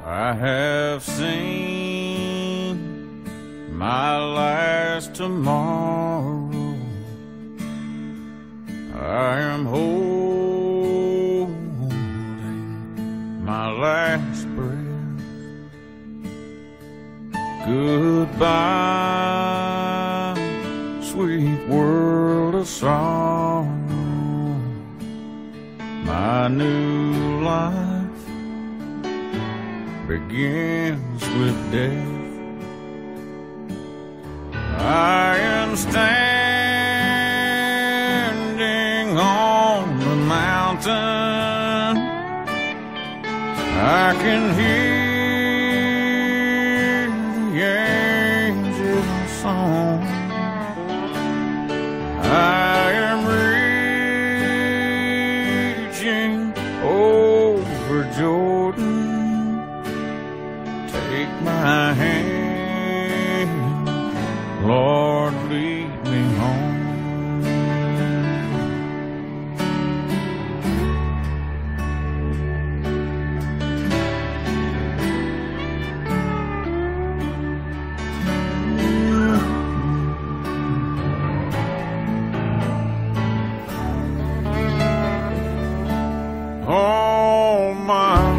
I have seen my last tomorrow. I am holding my last breath. Goodbye, sweet world of sorrow. My new life begins with death. I am standing on the mountain. I can hear the angels' song. I am reaching over Jordan. Take my hand, Lord, lead me home. All my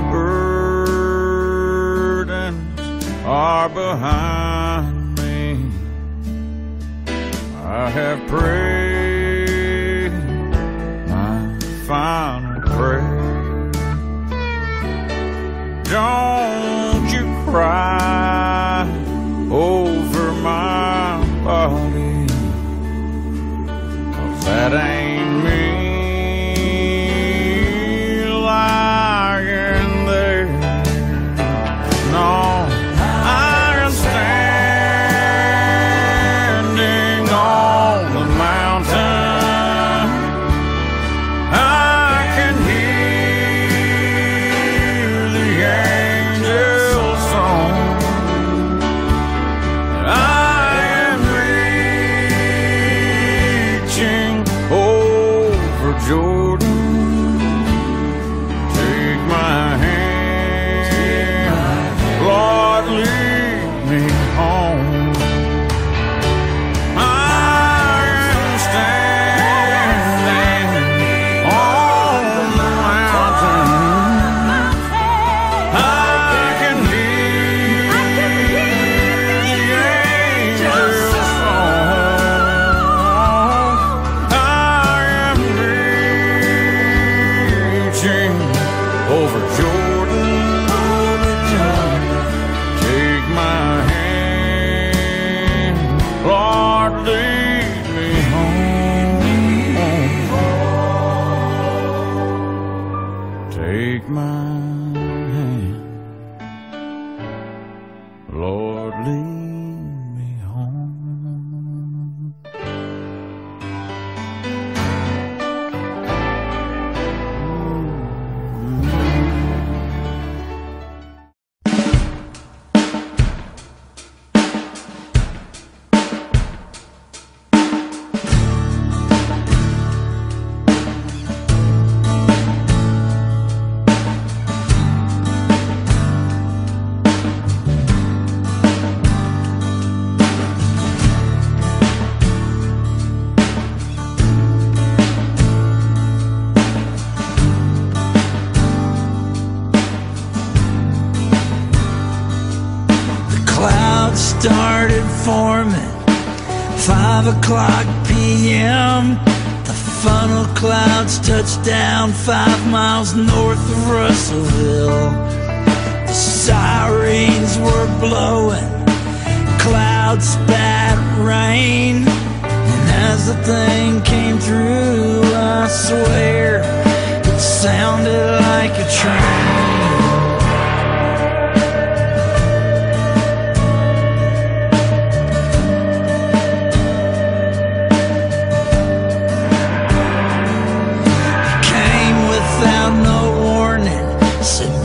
are behind me. I have prayed my final prayer. Don't you cry over my body, 'cause that ain't me lying there. No, Jordan, take my hand, Lord, lead me home. I am standing on the mountain. I can hear the angels' song. Over Jordan, take my hand, Lord, lead me home. Take my hand, Lord, lead me home. Clouds started forming, 5 o'clock p.m. The funnel clouds touched down 5 miles north of Russellville. The sirens were blowing, clouds spat rain, and as the thing came through, I swear it sounded like a train.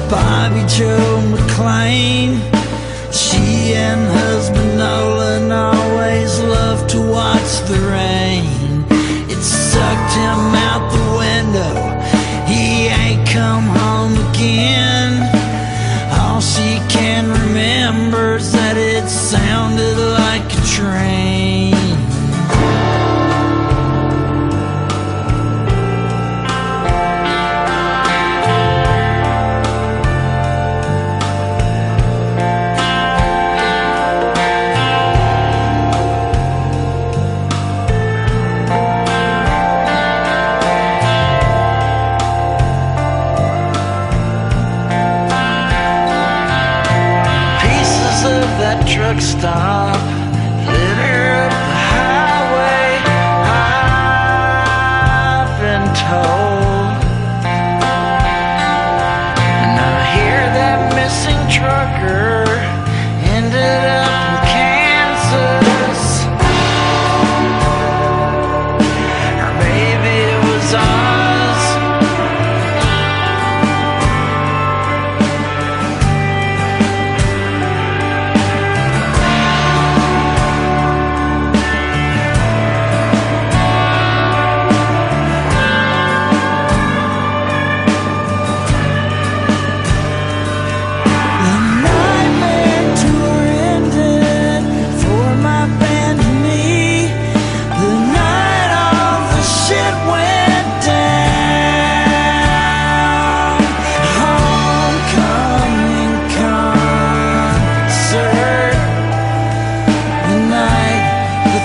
Bobby Joe McLean, she and husband Nolan always loved to watch the rain. It sucked him out the window, he ain't come home again. All she can remember is that it sounded like a train. Truck stop, litter up the highway, I've been told. And I hear that missing trucker ended up in Kansas, or maybe it was Oz.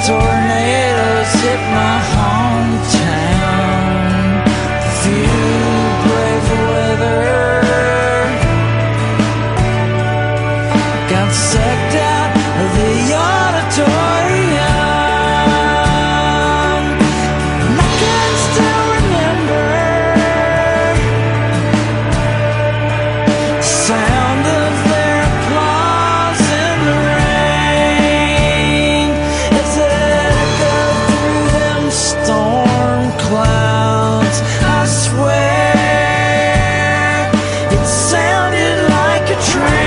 Tornadoes hit my hometown. The few brave weather got sucked out of the auditorium. And I can still remember the sound of their applause in the rain as storm clouds. I swear it sounded like a train.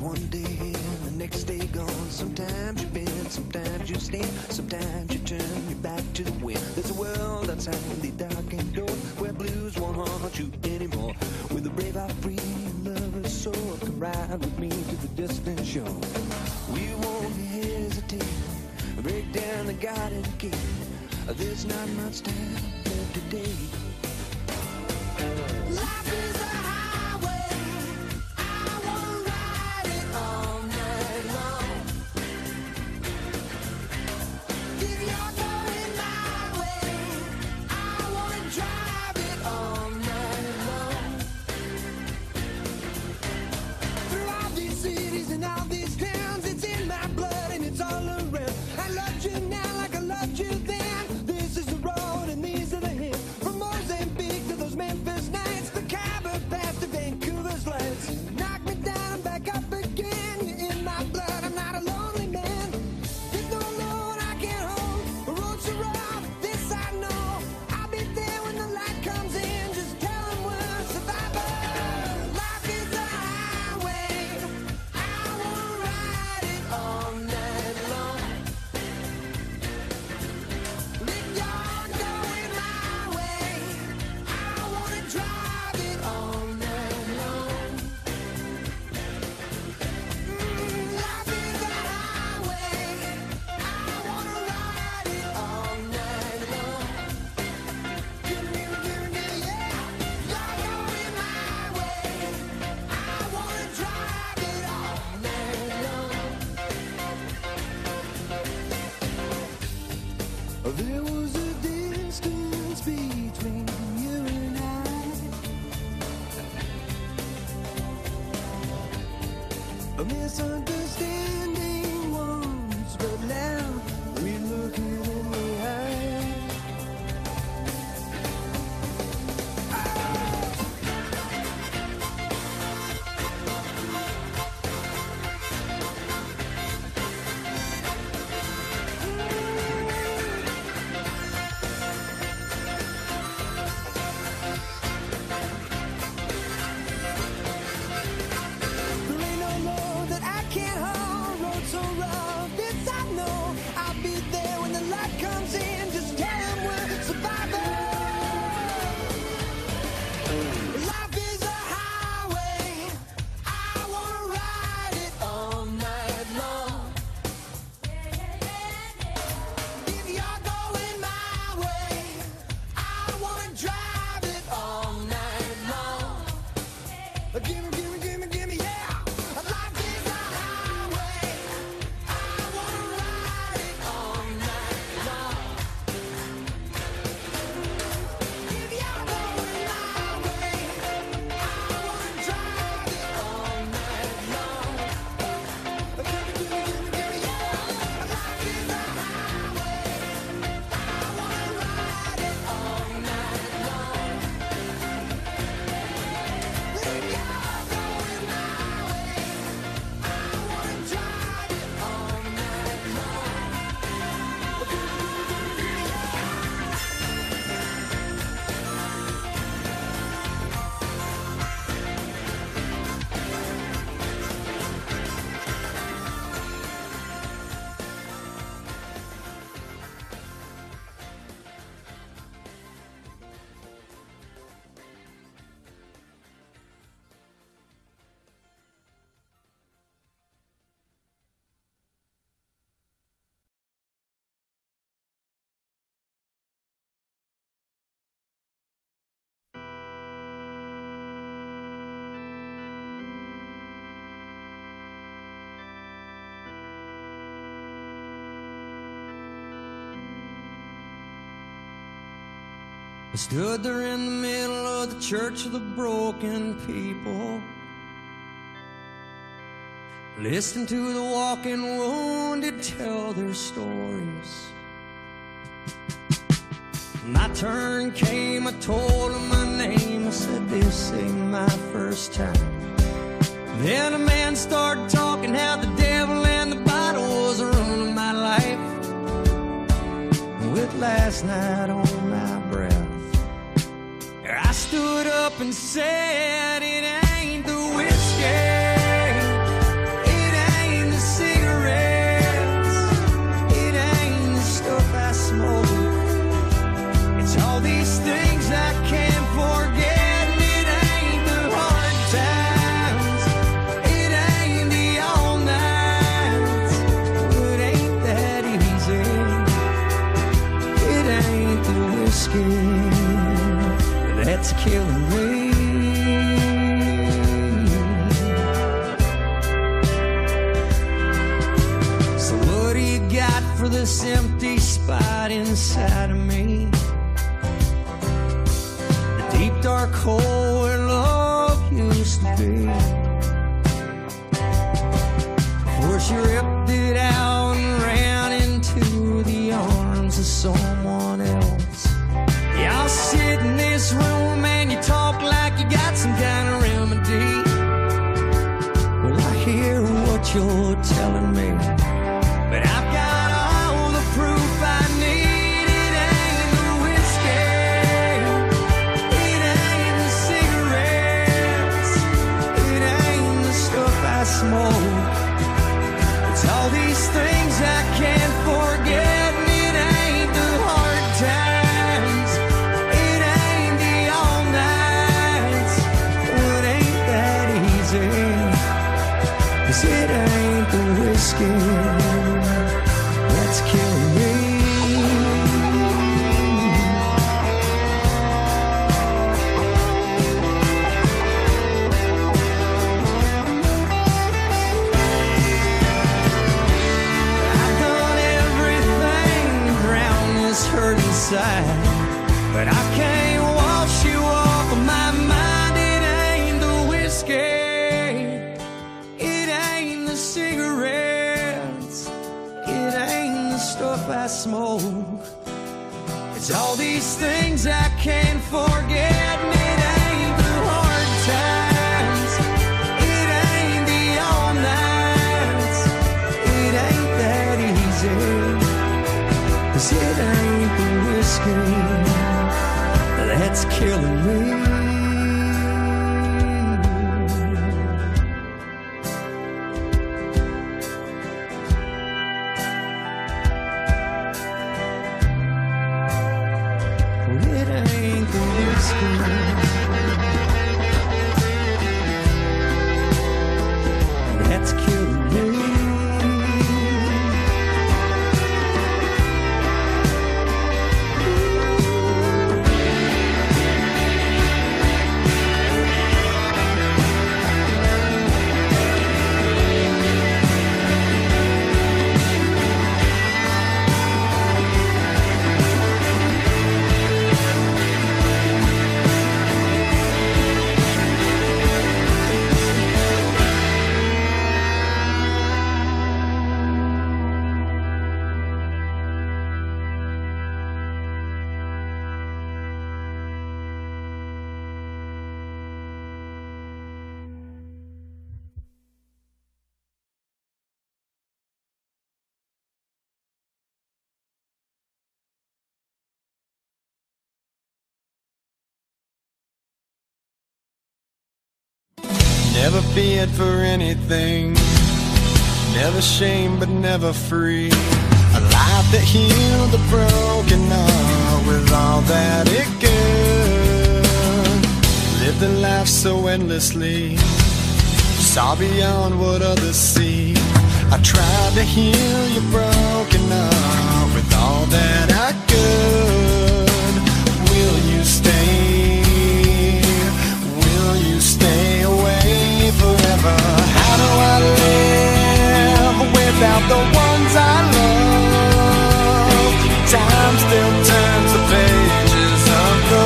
One day here, the next day gone. Sometimes you bend, sometimes you stand, sometimes you turn your back to the wind. There's a world outside the darkened door where blues won't haunt you anymore. With a brave heart free and lover's soul, come ride with me to the distant shore. We won't hesitate, break down the garden gate. There's not much time left today. Life is a highway, I wanna ride it all night long. If you're going my way, I wanna drive it all night long. Through all these cities and all these towns, it's in my blood and it's all around. I loved you now like I loved you then. This is the road and these are the hills. From Moses I stood there in the middle of the church of the broken people, listened to the walking wounded tell their stories. My turn came, I told them my name. I said, this ain't my first time. Then a man started talking how the devil and the bottle was ruining my life, with last night on my breath. I stood up and said, it ain't the whiskey, it ain't the cigarettes, it ain't the stuff I smoke. It's all these things I can't forget, and it ain't the hard times, it ain't the all nights, it ain't that easy, it ain't the whiskey that's killing me. So what do you got for this empty spot inside of me? The deep dark hole where love used to be, before she ripped it out and ran into the arms of someone else. Y'all sit in this room and you talk like you got some kind of remedy. Well, I hear what you're telling me, but I've got all the proof I need. It ain't the whiskey, it ain't the cigarettes, it ain't the stuff I smoke. It's all these things I can't forget, and it ain't the hard times, it ain't the all nights, it ain't that easy, 'cause it ain't the whiskey that's killing me. I've done everything to drown this hurt inside, but I can't wash you off of my mind. It ain't the whiskey, it ain't the cigarettes, it ain't the stuff I smoke. It's all these things I can't forget, and it ain't the hard times, it ain't the all nights, it ain't that easy, 'cause it ain't the whiskey that's killing me. It ain't the whiskey that's killing me. Never feared for anything, never shamed but never free. A life that healed the broken heart with all that it could. Lived a life so endlessly, saw beyond what others see. I tried to heal your broken heart with all that I could. Will you stay? Will you stay away forever? How do I live without the ones I love? Time still turns the pages of the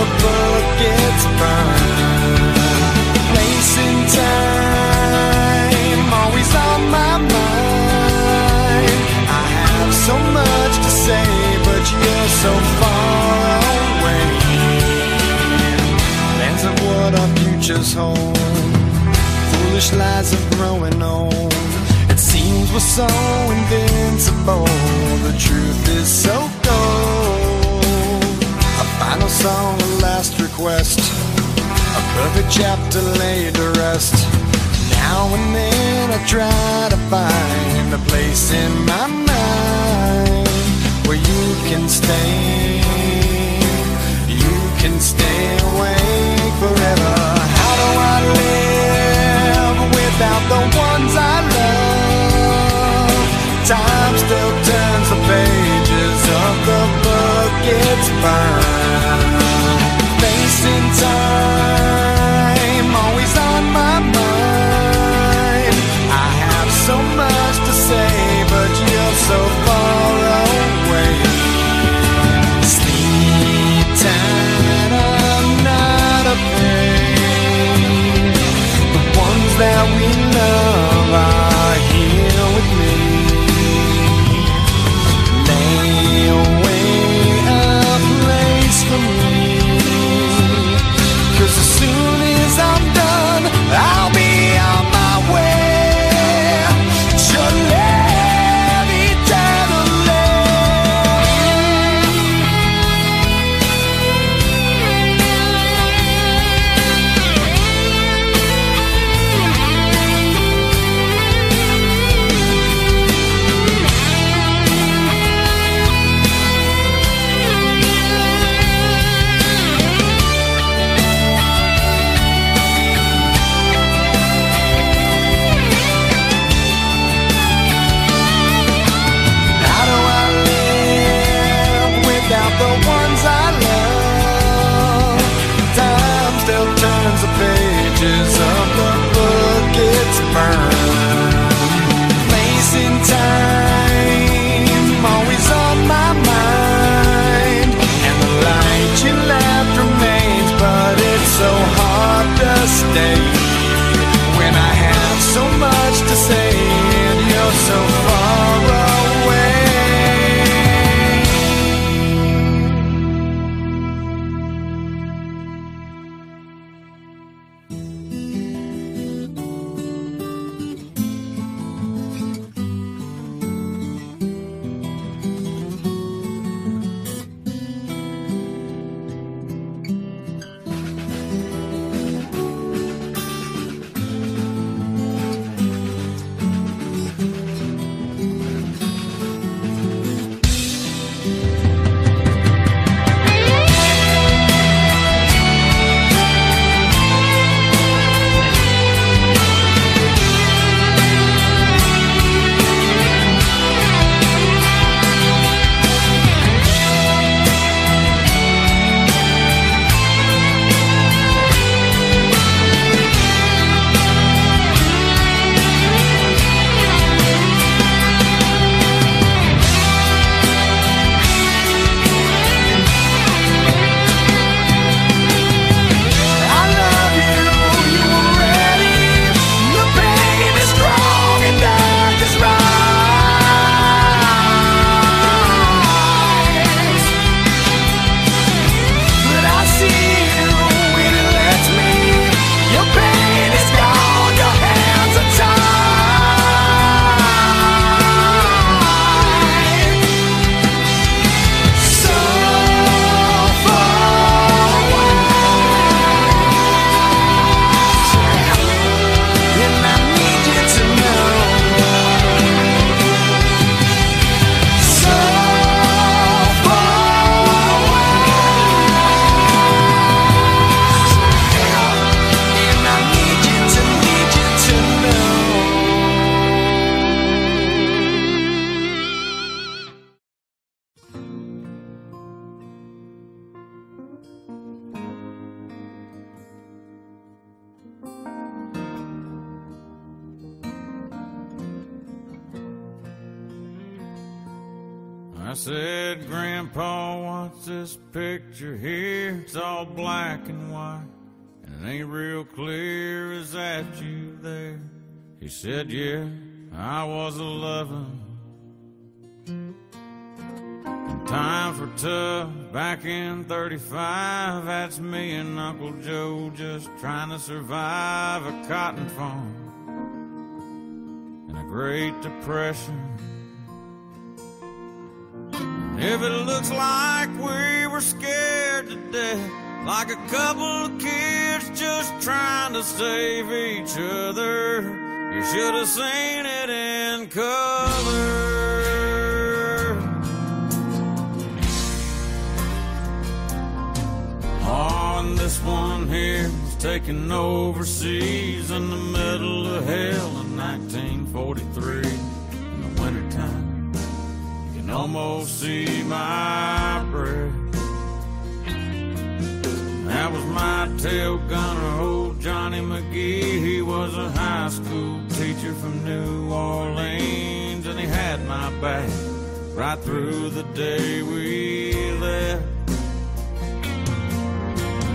best, a perfect chapter laid to rest. Now and then I try to find a place in my mind where you can stay awake forever. How do I live without the ones I love? Time still turns the pages of the book it's burned. Facing time, always on my mind. I have so much to say, but you're so far away. Sleep tight, I'm not afraid. The ones that we love are here with me. Lay away a place for me, 'cause as soon as I'm done, I'll be on my way to live eternally. How do I live without the ones I love? Time still turns the pages of the book it's burned. Place in time, always on my mind. And the light you left remains, but it's so hard to stay when I have so much to say and you're so far away. I said, Grandpa, what's this picture here? It's all black and white, and it ain't real clear. Is that you there? He said, yeah, I was 11. And time for tough back in 35. That's me and Uncle Joe just trying to survive a cotton farm and a Great Depression. If it looks like we were scared to death, like a couple of kids just trying to save each other. You should have seen it in color. Oh, and this one here was taken overseas in the middle of hell in 1943. In the wintertime, you can almost see my breath. That was my tail gunner, old Johnny McGee. He was a high school teacher from New Orleans, and he had my back right through the day we left.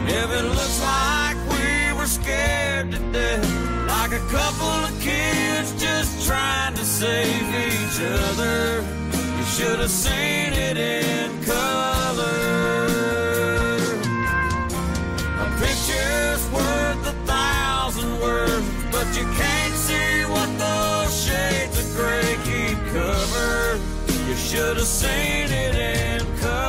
If it looks like we were scared to death, like a couple of kids just trying to save each other, you should have seen it in color. A picture's worth 1,000 words, but you can't see what those shades of gray keep covered. You should have seen it in color.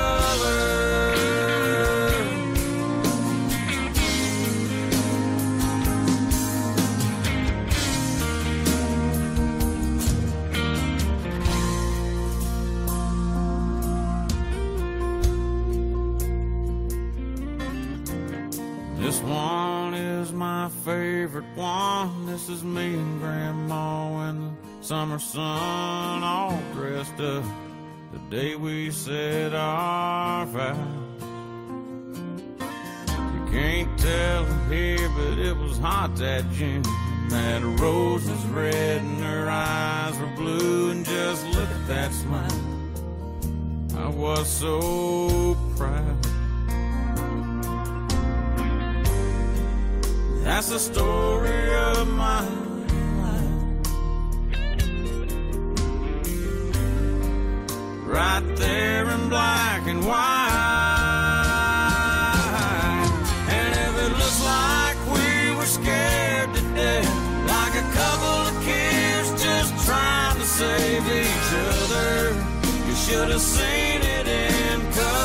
This one is my favorite one. This is me and Grandma in the summer sun, all dressed up the day we said our vows. You can't tell here, but it was hot that June. That rose was red and her eyes were blue, and just look at that smile. I was so proud. That's the story of my life, right there in black and white. And if it looks like we were scared to death, like a couple of kids just trying to save each other, you should have seen it in color.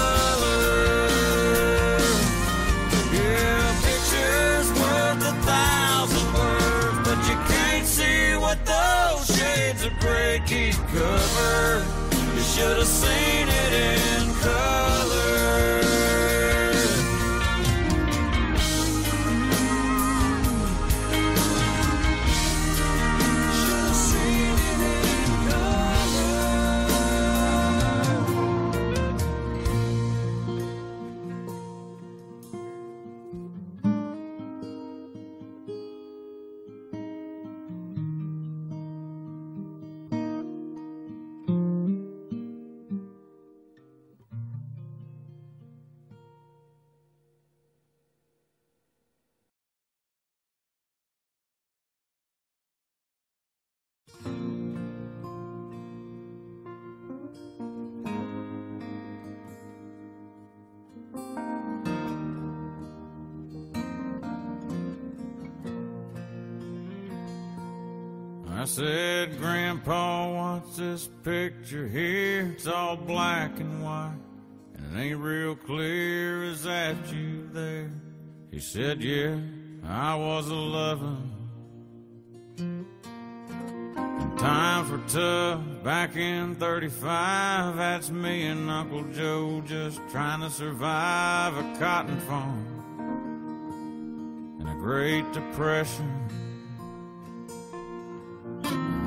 Yeah, pictures worth 1,000 words, but you can't see what those shades of gray keep covered. You should have seen it in color. I said, Grandpa, what's this picture here? It's all black and white, and it ain't real clear. Is that you there? He said, yeah, I was 11. And times were tough back in 35. That's me and Uncle Joe just trying to survive a cotton farm and a Great Depression.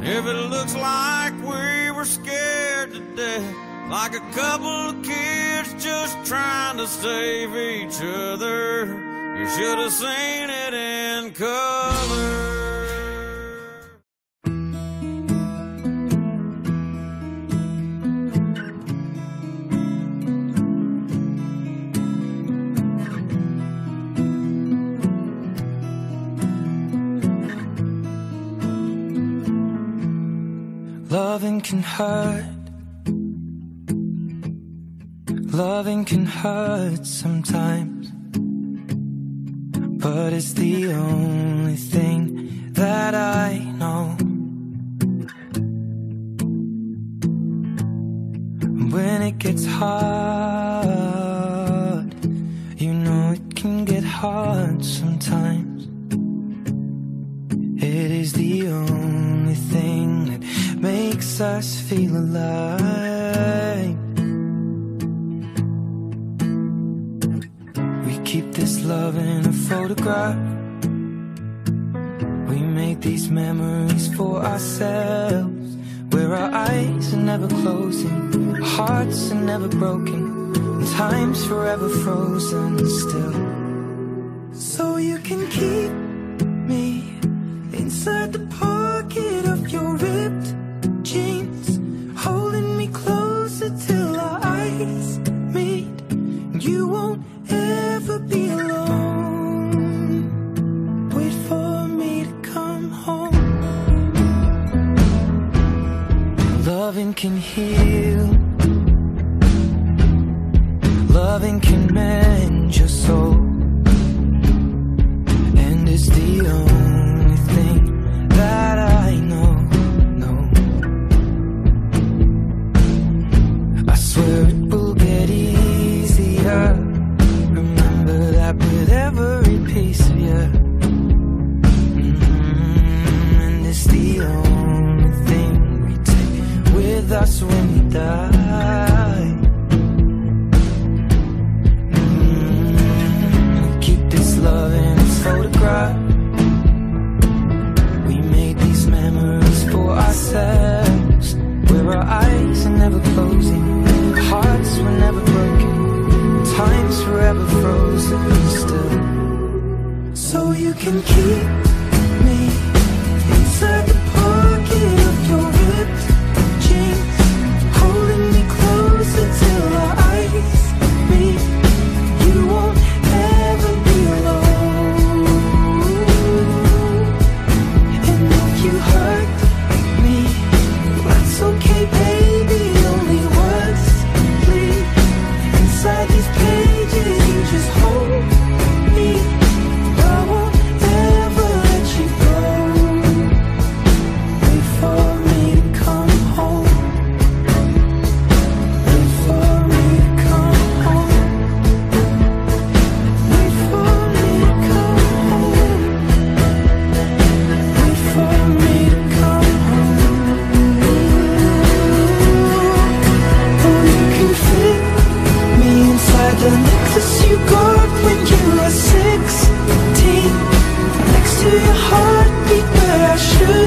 If it looks like we were scared to death, like a couple of kids just trying to save each other, you should have seen it in color. Loving can hurt. Loving can hurt sometimes, but it's the only thing that I know. When it gets hard, you know it can get hard sometimes. It is the only thing that makes us feel alive. We keep this love in a photograph. We make these memories for ourselves, where our eyes are never closing, our hearts are never broken, and time's forever frozen still. So you can keep me inside the pocket of your ripped jeans, holding me closer till our eyes meet. You won't ever be alone. Wait for me to come home. Loving can heal, loving can mend your soul, and it's the only thing that I know. I swear it will get easier. Remember that with every piece of you. And it's the only thing we take with us when we die. We keep this love in its photograph. We made these memories for ourselves, where our eyes are never closing, hearts were never broken, time's forever frozen still. So you can keep me inside the pocket of your ripped jeans, holding me closer till our eyes meet. You won't ever be alone. And if you hurt me, that's okay, baby. Only once, please. Inside these pages, you just hold me. I won't ever let you go. Wait for me to come home. Wait for me to come home. Wait for me to come home. Wait for me to come home. Oh, you can fit me inside the necklace you got when you were 16, next to your heartbeat where I should